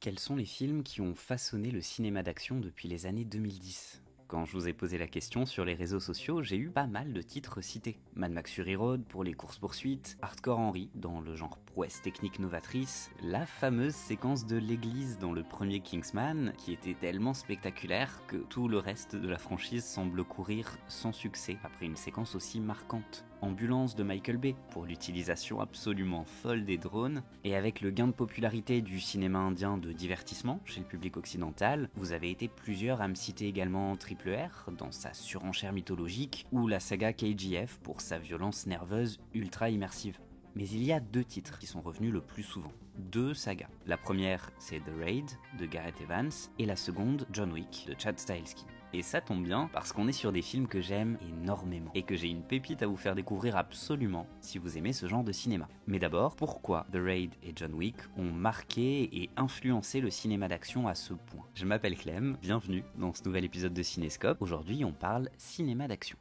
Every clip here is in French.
Quels sont les films qui ont façonné le cinéma d'action depuis les années 2010 ? Quand je vous ai posé la question sur les réseaux sociaux, j'ai eu pas mal de titres cités. Mad Max Fury Road pour les courses-poursuites, Hardcore Henry dans le genre prouesse technique novatrice, la fameuse séquence de l'église dans le premier Kingsman qui était tellement spectaculaire que tout le reste de la franchise semble courir sans succès après une séquence aussi marquante. Ambulance de Michael Bay pour l'utilisation absolument folle des drones, et avec le gain de popularité du cinéma indien de divertissement chez le public occidental, vous avez été plusieurs à me citer également Triple R dans sa surenchère mythologique ou la saga KGF pour sa violence nerveuse ultra immersive. Mais il y a deux titres qui sont revenus le plus souvent. Deux sagas. La première, c'est The Raid de Gareth Evans, et la seconde, John Wick de Chad Stahelski. Et ça tombe bien parce qu'on est sur des films que j'aime énormément et que j'ai une pépite à vous faire découvrir absolument si vous aimez ce genre de cinéma. Mais d'abord, pourquoi The Raid et John Wick ont marqué et influencé le cinéma d'action à ce point ? Je m'appelle Clem, bienvenue dans ce nouvel épisode de Cinéscope. Aujourd'hui, on parle cinéma d'action.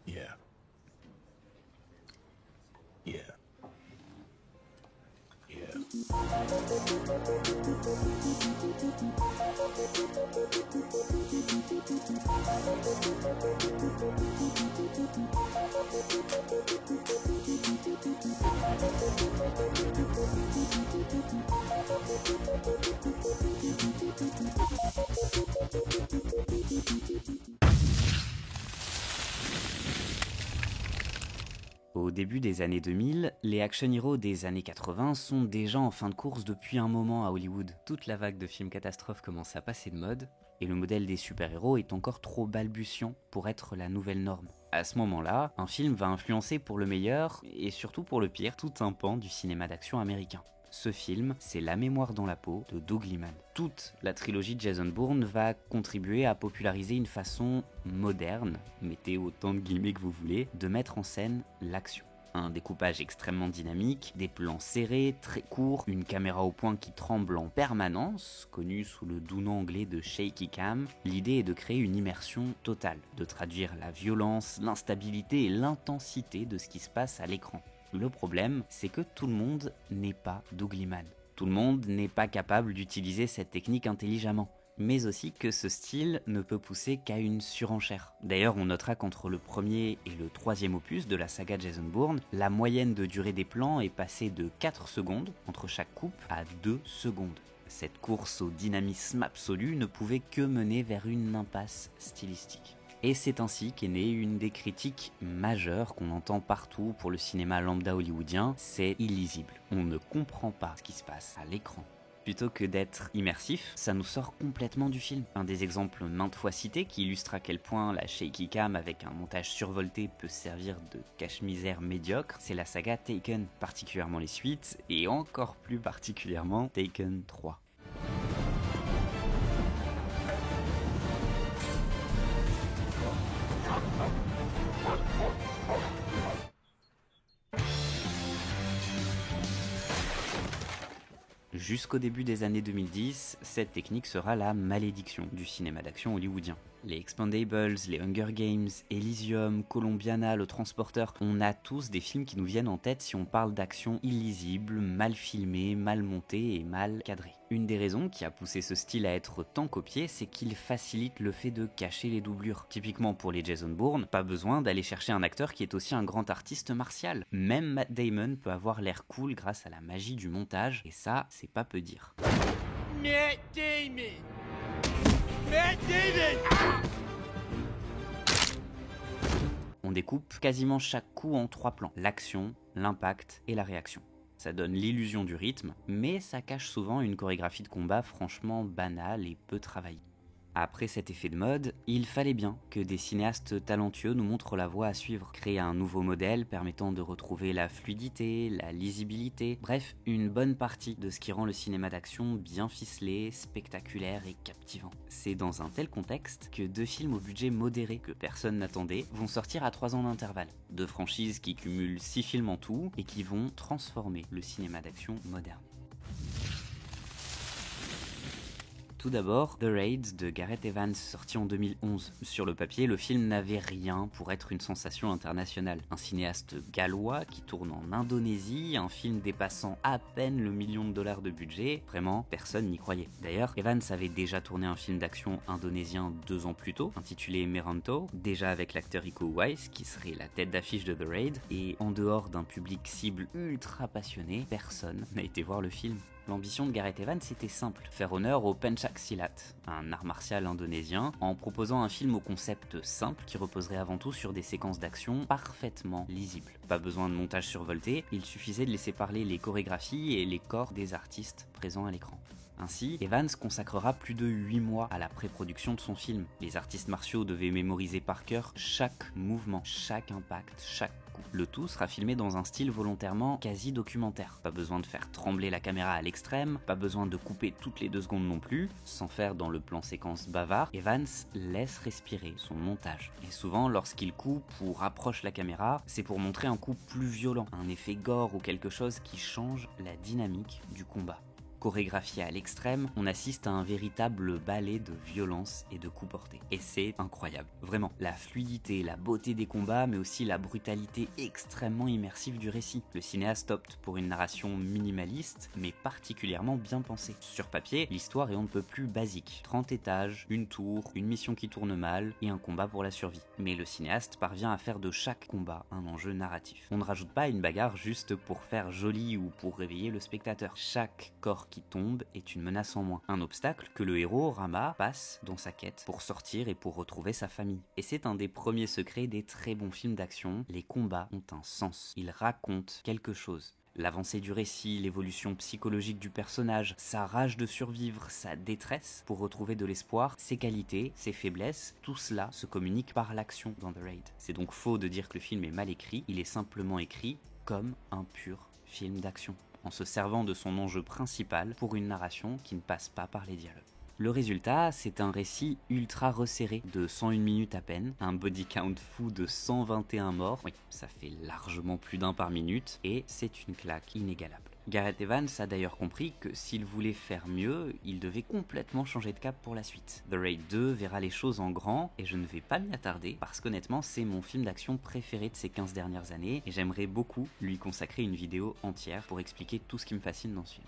Yeah. Yeah. Yeah. Au début des années 2000, les action heroes des années 80 sont déjà en fin de course depuis un moment à Hollywood. Toute la vague de films catastrophes commence à passer de mode, et le modèle des super-héros est encore trop balbutiant pour être la nouvelle norme. À ce moment-là, un film va influencer pour le meilleur, et surtout pour le pire, tout un pan du cinéma d'action américain. Ce film, c'est La mémoire dans la peau de Doug Liman. Toute la trilogie de Jason Bourne va contribuer à populariser une façon moderne, mettez autant de guillemets que vous voulez, de mettre en scène l'action. Un découpage extrêmement dynamique, des plans serrés, très courts, une caméra au point qui tremble en permanence, connue sous le doux nom anglais de shaky cam. L'idée est de créer une immersion totale, de traduire la violence, l'instabilité et l'intensité de ce qui se passe à l'écran. Le problème, c'est que tout le monde n'est pas Doug Liman. Tout le monde n'est pas capable d'utiliser cette technique intelligemment. Mais aussi que ce style ne peut pousser qu'à une surenchère. D'ailleurs, on notera qu'entre le premier et le troisième opus de la saga Jason Bourne, la moyenne de durée des plans est passée de 4 secondes entre chaque coupe à 2 secondes. Cette course au dynamisme absolu ne pouvait que mener vers une impasse stylistique. Et c'est ainsi qu'est née une des critiques majeures qu'on entend partout pour le cinéma lambda hollywoodien, c'est illisible. On ne comprend pas ce qui se passe à l'écran. Plutôt que d'être immersif, ça nous sort complètement du film. Un des exemples maintes fois cités qui illustre à quel point la shaky cam avec un montage survolté peut servir de cache-misère médiocre, c'est la saga Taken, particulièrement les suites, et encore plus particulièrement Taken 3. Jusqu'au début des années 2010, cette technique sera la malédiction du cinéma d'action hollywoodien. Les Expendables, les Hunger Games, Elysium, Colombiana, Le Transporteur, on a tous des films qui nous viennent en tête si on parle d'action illisible, mal filmée, mal montée et mal cadrée. Une des raisons qui a poussé ce style à être tant copié, c'est qu'il facilite le fait de cacher les doublures. Typiquement pour les Jason Bourne, pas besoin d'aller chercher un acteur qui est aussi un grand artiste martial. Même Matt Damon peut avoir l'air cool grâce à la magie du montage, et ça, c'est pas peu dire. Matt Damon! Matt Damon! On découpe quasiment chaque coup en 3 plans. L'action, l'impact et la réaction. Ça donne l'illusion du rythme, mais ça cache souvent une chorégraphie de combat franchement banale et peu travaillée. Après cet effet de mode, il fallait bien que des cinéastes talentueux nous montrent la voie à suivre, créer un nouveau modèle permettant de retrouver la fluidité, la lisibilité, bref, une bonne partie de ce qui rend le cinéma d'action bien ficelé, spectaculaire et captivant. C'est dans un tel contexte que 2 films au budget modéré que personne n'attendait vont sortir à 3 ans d'intervalle. 2 franchises qui cumulent 6 films en tout et qui vont transformer le cinéma d'action moderne. Tout d'abord, The Raid de Gareth Evans, sorti en 2011. Sur le papier, le film n'avait rien pour être une sensation internationale. Un cinéaste gallois qui tourne en Indonésie, un film dépassant à peine le $1 million de budget, vraiment, personne n'y croyait. D'ailleurs, Evans avait déjà tourné un film d'action indonésien 2 ans plus tôt, intitulé Meranto, déjà avec l'acteur Iko Uwais, qui serait la tête d'affiche de The Raid, et en dehors d'un public cible ultra passionné, personne n'a été voir le film. L'ambition de Gareth Evans était simple, faire honneur au Pencak Silat, un art martial indonésien, en proposant un film au concept simple qui reposerait avant tout sur des séquences d'action parfaitement lisibles. Pas besoin de montage survolté, il suffisait de laisser parler les chorégraphies et les corps des artistes présents à l'écran. Ainsi, Evans consacrera plus de 8 mois à la pré-production de son film. Les artistes martiaux devaient mémoriser par cœur chaque mouvement, chaque impact, chaque coup. Le tout sera filmé dans un style volontairement quasi documentaire. Pas besoin de faire trembler la caméra à l'extrême, pas besoin de couper toutes les 2 secondes non plus, sans faire dans le plan séquence bavard. Evans laisse respirer son montage. Et souvent, lorsqu'il coupe ou rapproche la caméra, c'est pour montrer un coup plus violent, un effet gore ou quelque chose qui change la dynamique du combat. Chorégraphié à l'extrême, on assiste à un véritable ballet de violence et de coups portés. Et c'est incroyable. Vraiment, la fluidité, la beauté des combats, mais aussi la brutalité extrêmement immersive du récit. Le cinéaste opte pour une narration minimaliste, mais particulièrement bien pensée. Sur papier, l'histoire est on ne peut plus basique. 30 étages, une tour, une mission qui tourne mal, et un combat pour la survie. Mais le cinéaste parvient à faire de chaque combat un enjeu narratif. On ne rajoute pas une bagarre juste pour faire joli ou pour réveiller le spectateur. Chaque corps qui tombe est une menace en moins. Un obstacle que le héros, Rama, passe dans sa quête pour sortir et pour retrouver sa famille. Et c'est un des premiers secrets des très bons films d'action. Les combats ont un sens. Ils racontent quelque chose. L'avancée du récit, l'évolution psychologique du personnage, sa rage de survivre, sa détresse pour retrouver de l'espoir, ses qualités, ses faiblesses, tout cela se communique par l'action dans The Raid. C'est donc faux de dire que le film est mal écrit, il est simplement écrit comme un pur film d'action, en se servant de son enjeu principal pour une narration qui ne passe pas par les dialogues. Le résultat, c'est un récit ultra resserré de 101 minutes à peine, un body count fou de 121 morts, oui, ça fait largement plus d'1 par minute, et c'est une claque inégalable. Gareth Evans a d'ailleurs compris que s'il voulait faire mieux, il devait complètement changer de cap pour la suite. The Raid 2 verra les choses en grand, et je ne vais pas m'y attarder, parce qu'honnêtement c'est mon film d'action préféré de ces 15 dernières années, et j'aimerais beaucoup lui consacrer une vidéo entière pour expliquer tout ce qui me fascine dans ce film.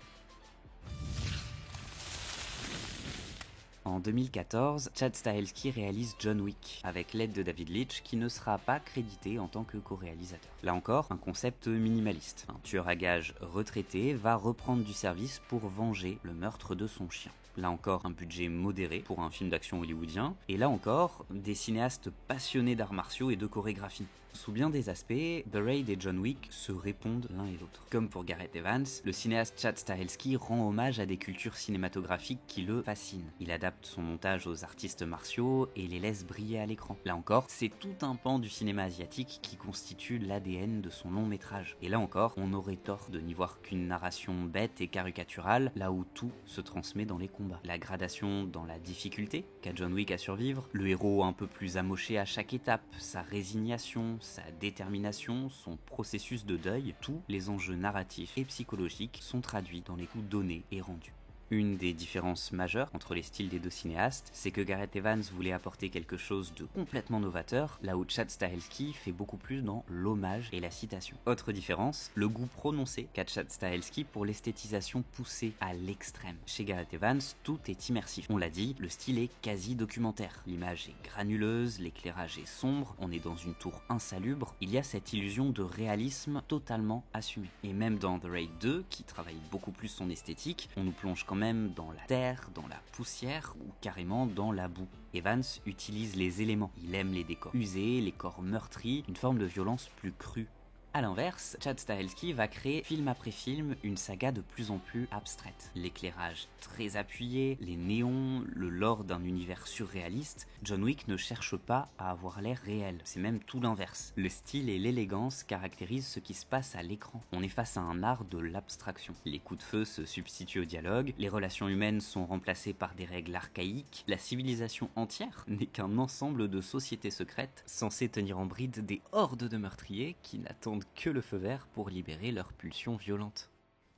En 2014, Chad Stahelski réalise John Wick, avec l'aide de David Leitch qui ne sera pas crédité en tant que co-réalisateur. Là encore, un concept minimaliste. Un tueur à gages retraité va reprendre du service pour venger le meurtre de son chien. Là encore, un budget modéré pour un film d'action hollywoodien, et là encore, des cinéastes passionnés d'arts martiaux et de chorégraphie. Sous bien des aspects, The Raid et John Wick se répondent l'un et l'autre. Comme pour Gareth Evans, le cinéaste Chad Stahelski rend hommage à des cultures cinématographiques qui le fascinent. Il adapte son montage aux artistes martiaux et les laisse briller à l'écran. Là encore, c'est tout un pan du cinéma asiatique qui constitue l'ADN de son long métrage. Et là encore, on aurait tort de n'y voir qu'une narration bête et caricaturale, là où tout se transmet dans les combats. La gradation dans la difficulté qu'a John Wick à survivre, le héros un peu plus amoché à chaque étape, sa résignation, sa détermination, son processus de deuil, tous les enjeux narratifs et psychologiques sont traduits dans les coups donnés et rendus. Une des différences majeures entre les styles des deux cinéastes, c'est que Gareth Evans voulait apporter quelque chose de complètement novateur, là où Chad Stahelski fait beaucoup plus dans l'hommage et la citation. Autre différence, le goût prononcé qu'a Chad Stahelski pour l'esthétisation poussée à l'extrême. Chez Gareth Evans, tout est immersif. On l'a dit, le style est quasi documentaire. L'image est granuleuse, l'éclairage est sombre, on est dans une tour insalubre, il y a cette illusion de réalisme totalement assumée. Et même dans The Raid 2, qui travaille beaucoup plus son esthétique, on nous plonge quand même dans la terre, dans la poussière ou carrément dans la boue. Evans utilise les éléments. Il aime les décors usés, les corps meurtris, une forme de violence plus crue. A l'inverse, Chad Stahelski va créer film après film une saga de plus en plus abstraite. L'éclairage très appuyé, les néons, le lore d'un univers surréaliste, John Wick ne cherche pas à avoir l'air réel, c'est même tout l'inverse. Le style et l'élégance caractérisent ce qui se passe à l'écran. On est face à un art de l'abstraction. Les coups de feu se substituent au dialogue, les relations humaines sont remplacées par des règles archaïques, la civilisation entière n'est qu'un ensemble de sociétés secrètes censées tenir en bride des hordes de meurtriers qui n'attendent que le feu vert pour libérer leurs pulsions violentes.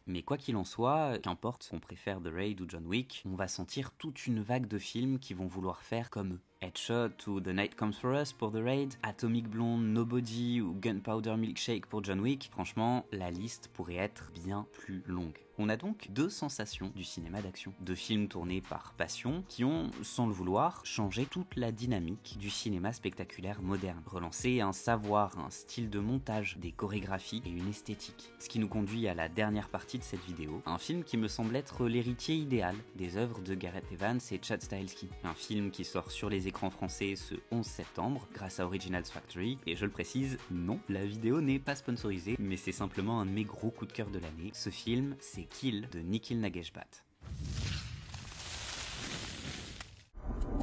Mais quoi qu'il en soit, qu'importe qu'on préfère The Raid ou John Wick, on va sentir toute une vague de films qui vont vouloir faire comme eux. Headshot ou The Night Comes For Us pour The Raid, Atomic Blonde, Nobody ou Gunpowder Milkshake pour John Wick, franchement, la liste pourrait être bien plus longue. On a donc deux sensations du cinéma d'action. Deux films tournés par passion qui ont, sans le vouloir, changé toute la dynamique du cinéma spectaculaire moderne. Relancé un savoir, un style de montage, des chorégraphies et une esthétique. Ce qui nous conduit à la dernière partie de cette vidéo, un film qui me semble être l'héritier idéal des œuvres de Gareth Evans et Chad Stahelski. Un film qui sort sur les écrans français ce 11 septembre grâce à Originals Factory. Et je le précise, non, la vidéo n'est pas sponsorisée, mais c'est simplement un de mes gros coups de cœur de l'année. Ce film, c'est Kill de Nikhil Nageshbhat.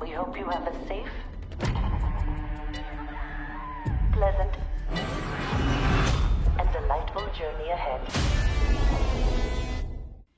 We hope you have a safe, pleasant, and delightful journey ahead.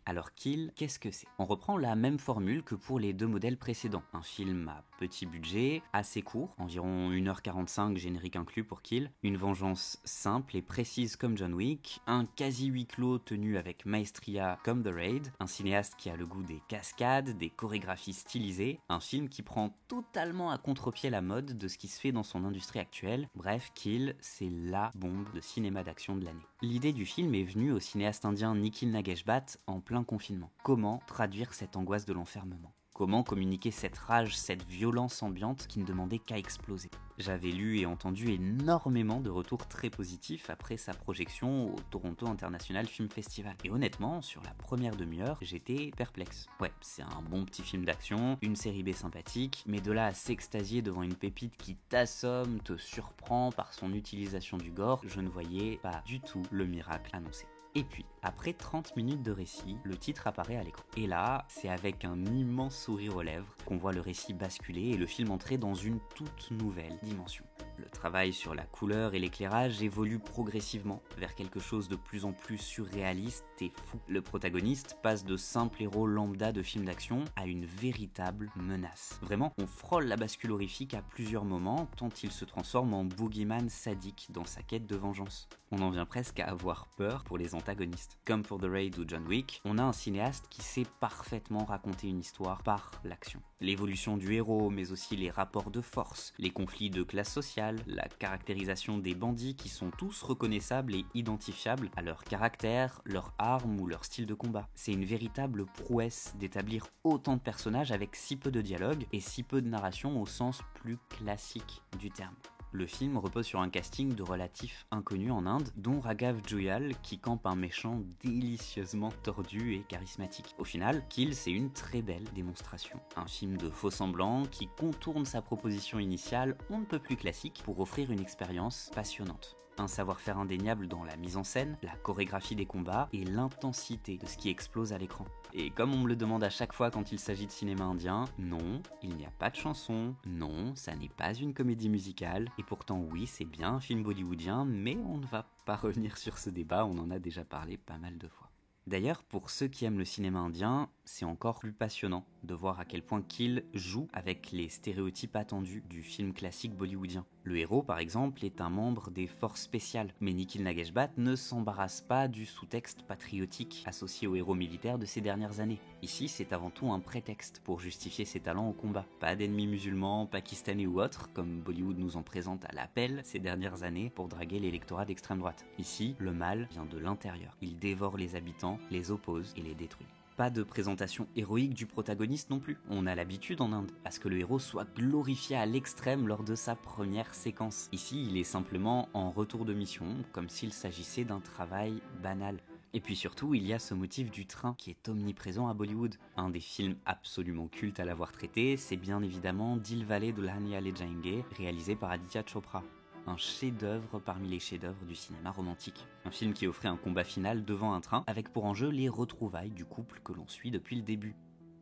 Alors Kill, qu'est-ce que c'est? On reprend la même formule que pour les deux modèles précédents. Un film à petit budget, assez court, environ 1h45 générique inclus pour Kill, une vengeance simple et précise comme John Wick, un quasi huis clos tenu avec maestria comme The Raid, un cinéaste qui a le goût des cascades, des chorégraphies stylisées, un film qui prend totalement à contre-pied la mode de ce qui se fait dans son industrie actuelle. Bref, Kill, c'est la bombe de cinéma d'action de l'année. L'idée du film est venue au cinéaste indien Nikhil Nageshbhat en plein confinement. Comment traduire cette angoisse de l'enfermement? Comment communiquer cette rage, cette violence ambiante qui ne demandait qu'à exploser? J'avais lu et entendu énormément de retours très positifs après sa projection au Toronto International Film Festival. Et honnêtement, sur la première demi-heure, j'étais perplexe. Ouais, c'est un bon petit film d'action, une série B sympathique, mais de là à s'extasier devant une pépite qui t'assomme, te surprend par son utilisation du gore, je ne voyais pas du tout le miracle annoncé. Et puis, après 30 minutes de récit, le titre apparaît à l'écran. Et là, c'est avec un immense sourire aux lèvres qu'on voit le récit basculer et le film entrer dans une toute nouvelle dimension. Le travail sur la couleur et l'éclairage évolue progressivement vers quelque chose de plus en plus surréaliste et fou. Le protagoniste passe de simple héros lambda de film d'action à une véritable menace. Vraiment, on frôle la bascule horrifique à plusieurs moments tant il se transforme en boogeyman sadique dans sa quête de vengeance. On en vient presque à avoir peur pour les antagonistes. Comme pour The Raid ou John Wick, on a un cinéaste qui sait parfaitement raconter une histoire par l'action. L'évolution du héros, mais aussi les rapports de force, les conflits de classe sociale, la caractérisation des bandits qui sont tous reconnaissables et identifiables à leur caractère, leur arme ou leur style de combat. C'est une véritable prouesse d'établir autant de personnages avec si peu de dialogue et si peu de narration au sens plus classique du terme. Le film repose sur un casting de relatifs inconnus en Inde, dont Raghav Juyal qui campe un méchant délicieusement tordu et charismatique. Au final, Kill, c'est une très belle démonstration. Un film de faux-semblants qui contourne sa proposition initiale on ne peut plus classique pour offrir une expérience passionnante. Un savoir-faire indéniable dans la mise en scène, la chorégraphie des combats et l'intensité de ce qui explose à l'écran. Et comme on me le demande à chaque fois quand il s'agit de cinéma indien, non, il n'y a pas de chanson, non, ça n'est pas une comédie musicale, et pourtant oui, c'est bien un film bollywoodien, mais on ne va pas revenir sur ce débat, on en a déjà parlé pas mal de fois. D'ailleurs, pour ceux qui aiment le cinéma indien, c'est encore plus passionnant de voir à quel point Kill joue avec les stéréotypes attendus du film classique bollywoodien. Le héros, par exemple, est un membre des forces spéciales, mais Nikhil Nageshbhat ne s'embarrasse pas du sous-texte patriotique associé aux héros militaires de ces dernières années. Ici, c'est avant tout un prétexte pour justifier ses talents au combat. Pas d'ennemis musulmans, pakistanais ou autres, comme Bollywood nous en présente à l'appel ces dernières années pour draguer l'électorat d'extrême droite. Ici, le mal vient de l'intérieur. Il dévore les habitants, les oppose et les détruit. Pas de présentation héroïque du protagoniste non plus. On a l'habitude en Inde à ce que le héros soit glorifié à l'extrême lors de sa première séquence. Ici, il est simplement en retour de mission, comme s'il s'agissait d'un travail banal. Et puis surtout, il y a ce motif du train qui est omniprésent à Bollywood. Un des films absolument cultes à l'avoir traité, c'est bien évidemment Dilwale Dulhania Le Jayenge, réalisé par Aditya Chopra. Un chef-d'œuvre parmi les chefs-d'œuvre du cinéma romantique. Un film qui offrait un combat final devant un train, avec pour enjeu les retrouvailles du couple que l'on suit depuis le début.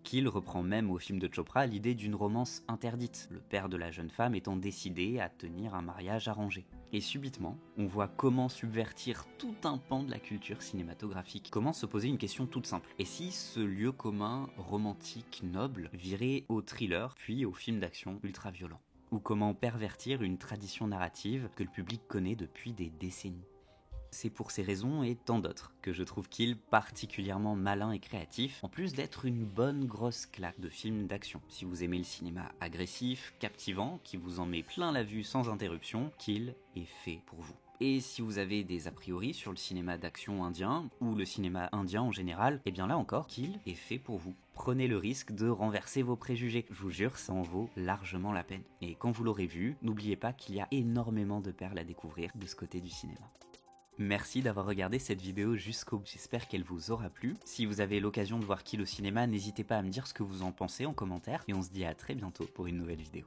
Kill reprend même au film de Chopra l'idée d'une romance interdite, le père de la jeune femme étant décidé à tenir un mariage arrangé. Et subitement, on voit comment subvertir tout un pan de la culture cinématographique. Comment se poser une question toute simple. Et si ce lieu commun, romantique, noble, virait au thriller, puis au film d'action ultra-violent? Ou comment pervertir une tradition narrative que le public connaît depuis des décennies. C'est pour ces raisons et tant d'autres que je trouve Kill particulièrement malin et créatif, en plus d'être une bonne grosse claque de film d'action. Si vous aimez le cinéma agressif, captivant, qui vous en met plein la vue sans interruption, Kill est fait pour vous. Et si vous avez des a priori sur le cinéma d'action indien, ou le cinéma indien en général, et bien là encore, Kill est fait pour vous. Prenez le risque de renverser vos préjugés, je vous jure, ça en vaut largement la peine. Et quand vous l'aurez vu, n'oubliez pas qu'il y a énormément de perles à découvrir de ce côté du cinéma. Merci d'avoir regardé cette vidéo jusqu'au bout, j'espère qu'elle vous aura plu. Si vous avez l'occasion de voir Kill au cinéma, n'hésitez pas à me dire ce que vous en pensez en commentaire, et on se dit à très bientôt pour une nouvelle vidéo.